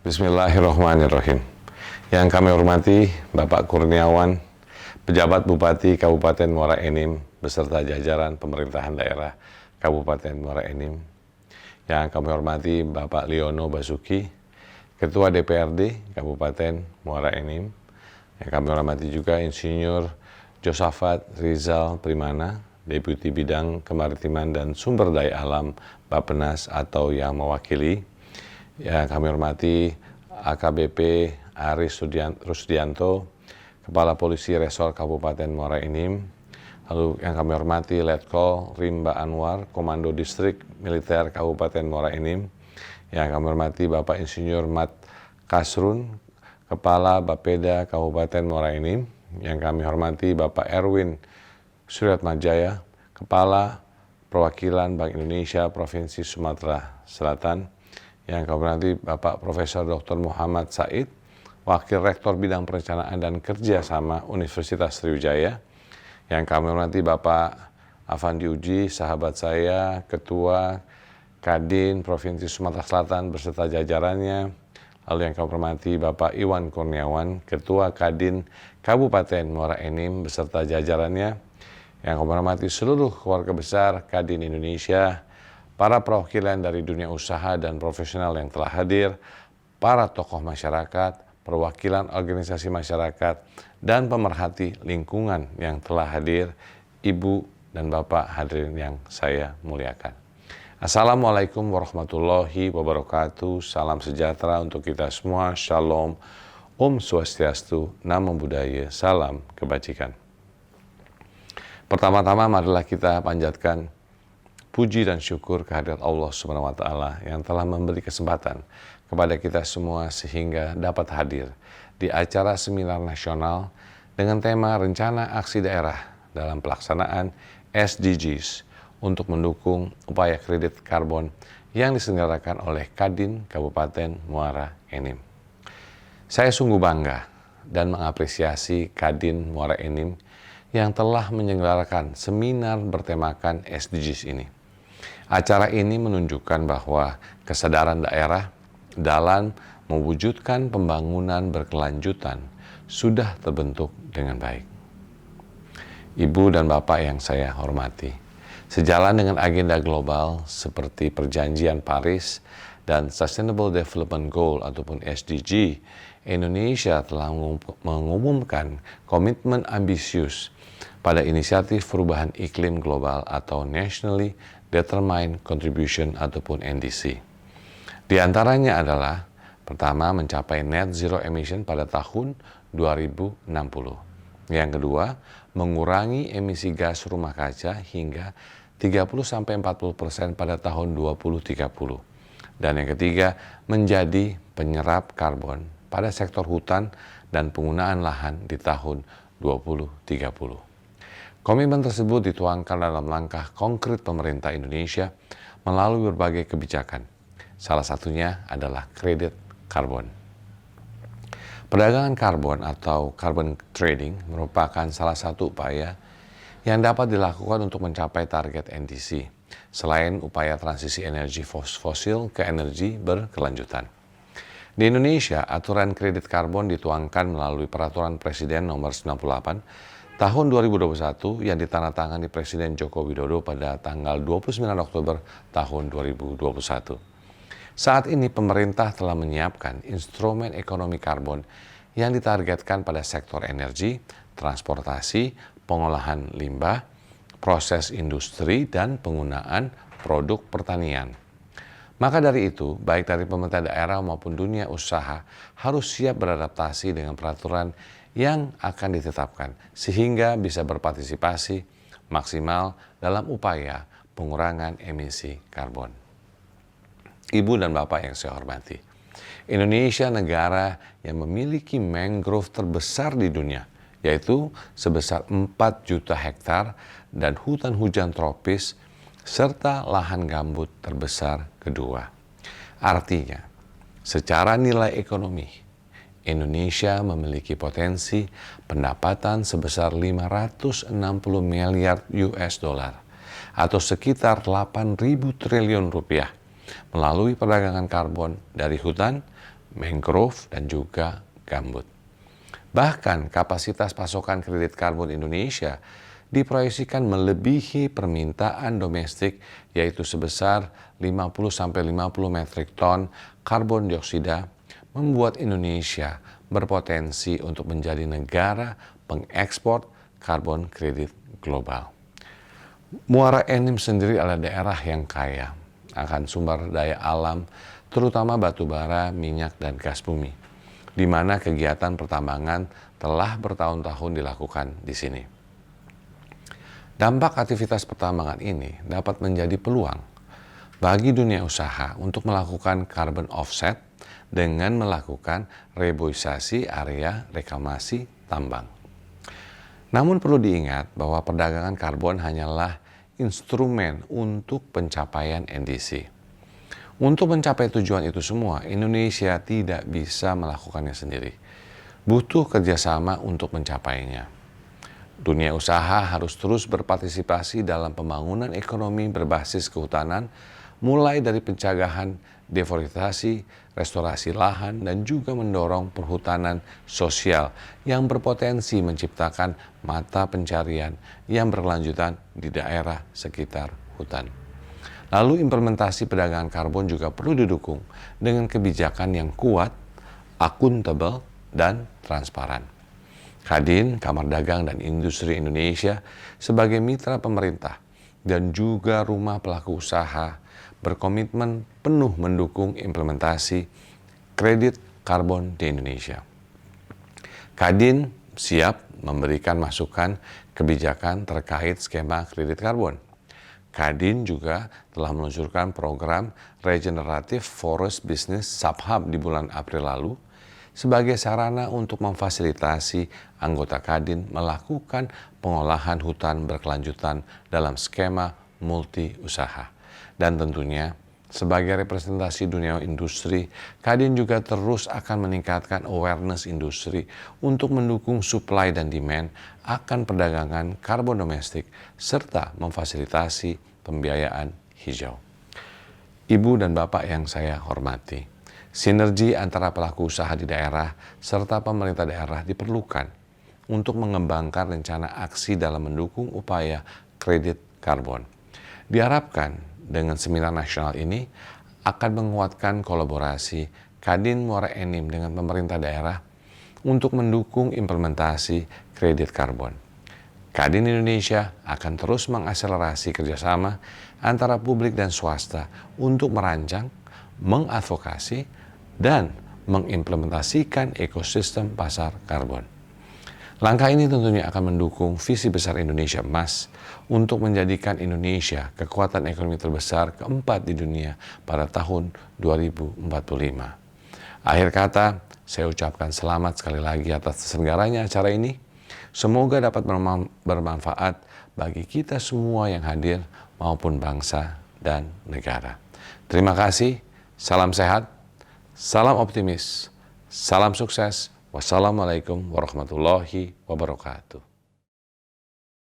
Bismillahirrahmanirrahim. Yang kami hormati Bapak Kurniawan, Pejabat Bupati Kabupaten Muara Enim beserta jajaran pemerintahan daerah Kabupaten Muara Enim. Yang kami hormati Bapak Liono Basuki, Ketua DPRD Kabupaten Muara Enim. Yang kami hormati juga Insinyur Josafat Rizal Primana, Deputi Bidang Kemaritiman dan Sumber Daya Alam Bappenas atau yang mewakili. Yang kami hormati AKBP Aris Rusdianto, Kepala Polisi Resor Kabupaten Muara Enim. Lalu yang kami hormati Letkol Rimba Anwar, Komando Distrik Militer Kabupaten Muara Enim. Yang kami hormati Bapak Insinyur Mat Kasrun, Kepala Bapeda Kabupaten Muara Enim. Yang kami hormati Bapak Erwin Suryatmajaya, Kepala Perwakilan Bank Indonesia Provinsi Sumatera Selatan. Yang kami hormati Bapak Profesor Dr. Muhammad Said, Wakil Rektor Bidang Perencanaan dan Kerjasama Universitas Sriwijaya. Yang kami hormati Bapak Afandi Uji, sahabat saya, Ketua Kadin Provinsi Sumatera Selatan beserta jajarannya. Lalu yang kami hormati Bapak Iwan Kurniawan, Ketua Kadin Kabupaten Muara Enim beserta jajarannya. Yang kami hormati seluruh keluarga besar Kadin Indonesia, para perwakilan dari dunia usaha dan profesional yang telah hadir, para tokoh masyarakat, perwakilan organisasi masyarakat, dan pemerhati lingkungan yang telah hadir, Ibu dan Bapak hadirin yang saya muliakan. Assalamualaikum warahmatullahi wabarakatuh. Salam sejahtera untuk kita semua. Shalom, Om Swastiastu, Namo Buddhaya, salam kebajikan. Pertama-tama marilah kita panjatkan puji dan syukur kehadirat Allah Subhanahu wa Ta'ala yang telah memberi kesempatan kepada kita semua sehingga dapat hadir di acara seminar nasional dengan tema Rencana Aksi Daerah dalam pelaksanaan SDGs untuk mendukung upaya kredit karbon yang diselenggarakan oleh Kadin Kabupaten Muara Enim. Saya sungguh bangga dan mengapresiasi Kadin Muara Enim yang telah menyelenggarakan seminar bertemakan SDGs ini. Acara ini menunjukkan bahwa kesadaran daerah dalam mewujudkan pembangunan berkelanjutan sudah terbentuk dengan baik. Ibu dan Bapak yang saya hormati, sejalan dengan agenda global seperti Perjanjian Paris dan Sustainable Development Goal ataupun SDG, Indonesia telah mengumumkan komitmen ambisius pada inisiatif perubahan iklim global atau Nationally Determined Contribution ataupun NDC. Di antaranya adalah pertama mencapai net zero emission pada tahun 2060. Yang kedua, mengurangi emisi gas rumah kaca hingga 30-40% pada tahun 2030. Dan yang ketiga, menjadi penyerap karbon pada sektor hutan dan penggunaan lahan di tahun 2030. Komitmen tersebut dituangkan dalam langkah konkret pemerintah Indonesia melalui berbagai kebijakan. Salah satunya adalah kredit karbon. Perdagangan karbon atau carbon trading merupakan salah satu upaya yang dapat dilakukan untuk mencapai target NDC, selain upaya transisi energi fosil ke energi berkelanjutan. Di Indonesia, aturan kredit karbon dituangkan melalui Peraturan Presiden Nomor 98 Tahun 2021 yang ditandatangani Presiden Joko Widodo pada tanggal 29 Oktober tahun 2021. Saat ini pemerintah telah menyiapkan instrumen ekonomi karbon yang ditargetkan pada sektor energi, transportasi, pengolahan limbah, proses industri, dan penggunaan produk pertanian. Maka dari itu, baik dari pemerintah daerah maupun dunia usaha harus siap beradaptasi dengan peraturan yang akan ditetapkan sehingga bisa berpartisipasi maksimal dalam upaya pengurangan emisi karbon. Ibu dan Bapak yang saya hormati, Indonesia negara yang memiliki mangrove terbesar di dunia, yaitu sebesar 4 juta hektar dan hutan hujan tropis serta lahan gambut terbesar kedua. Artinya, secara nilai ekonomi, Indonesia memiliki potensi pendapatan sebesar 560 miliar US dollar atau sekitar 8.000 triliun rupiah melalui perdagangan karbon dari hutan, mangrove, dan juga gambut. Bahkan kapasitas pasokan kredit karbon Indonesia diproyeksikan melebihi permintaan domestik, yaitu sebesar 50-50 metrik ton karbon dioksida, membuat Indonesia berpotensi untuk menjadi negara pengekspor karbon kredit global. Muara Enim sendiri adalah daerah yang kaya akan sumber daya alam, terutama batu bara, minyak, dan gas bumi, di mana kegiatan pertambangan telah bertahun-tahun dilakukan di sini. Dampak aktivitas pertambangan ini dapat menjadi peluang bagi dunia usaha untuk melakukan carbon offset dengan melakukan reboisasi area reklamasi tambang. Namun perlu diingat bahwa perdagangan karbon hanyalah instrumen untuk pencapaian NDC. Untuk mencapai tujuan itu semua, Indonesia tidak bisa melakukannya sendiri. Butuh kerjasama untuk mencapainya. Dunia usaha harus terus berpartisipasi dalam pembangunan ekonomi berbasis kehutanan, mulai dari pencegahan deforestasi, restorasi lahan, dan juga mendorong perhutanan sosial yang berpotensi menciptakan mata pencarian yang berkelanjutan di daerah sekitar hutan. Lalu implementasi perdagangan karbon juga perlu didukung dengan kebijakan yang kuat, akuntabel, dan transparan. Kadin, Kamar Dagang dan Industri Indonesia sebagai mitra pemerintah dan juga rumah pelaku usaha berkomitmen penuh mendukung implementasi kredit karbon di Indonesia. Kadin siap memberikan masukan kebijakan terkait skema kredit karbon. Kadin juga telah meluncurkan program Regenerative Forest Business Subhub di bulan April lalu sebagai sarana untuk memfasilitasi anggota Kadin melakukan pengolahan hutan berkelanjutan dalam skema multi usaha. Dan tentunya sebagai representasi dunia industri, Kadin juga terus akan meningkatkan awareness industri untuk mendukung supply dan demand akan perdagangan karbon domestik serta memfasilitasi pembiayaan hijau. Ibu dan Bapak yang saya hormati, sinergi antara pelaku usaha di daerah serta pemerintah daerah diperlukan untuk mengembangkan rencana aksi dalam mendukung upaya kredit karbon. Diharapkan dengan seminar nasional ini akan menguatkan kolaborasi Kadin Muara Enim dengan pemerintah daerah untuk mendukung implementasi kredit karbon. Kadin Indonesia akan terus mengakselerasi kerjasama antara publik dan swasta untuk merancang, mengadvokasi, dan mengimplementasikan ekosistem pasar karbon. Langkah ini tentunya akan mendukung visi besar Indonesia Emas untuk menjadikan Indonesia kekuatan ekonomi terbesar keempat di dunia pada tahun 2045. Akhir kata, saya ucapkan selamat sekali lagi atas terselenggaranya acara ini. Semoga dapat bermanfaat bagi kita semua yang hadir maupun bangsa dan negara. Terima kasih, salam sehat, salam optimis, salam sukses. Wassalamualaikum warahmatullahi wabarakatuh.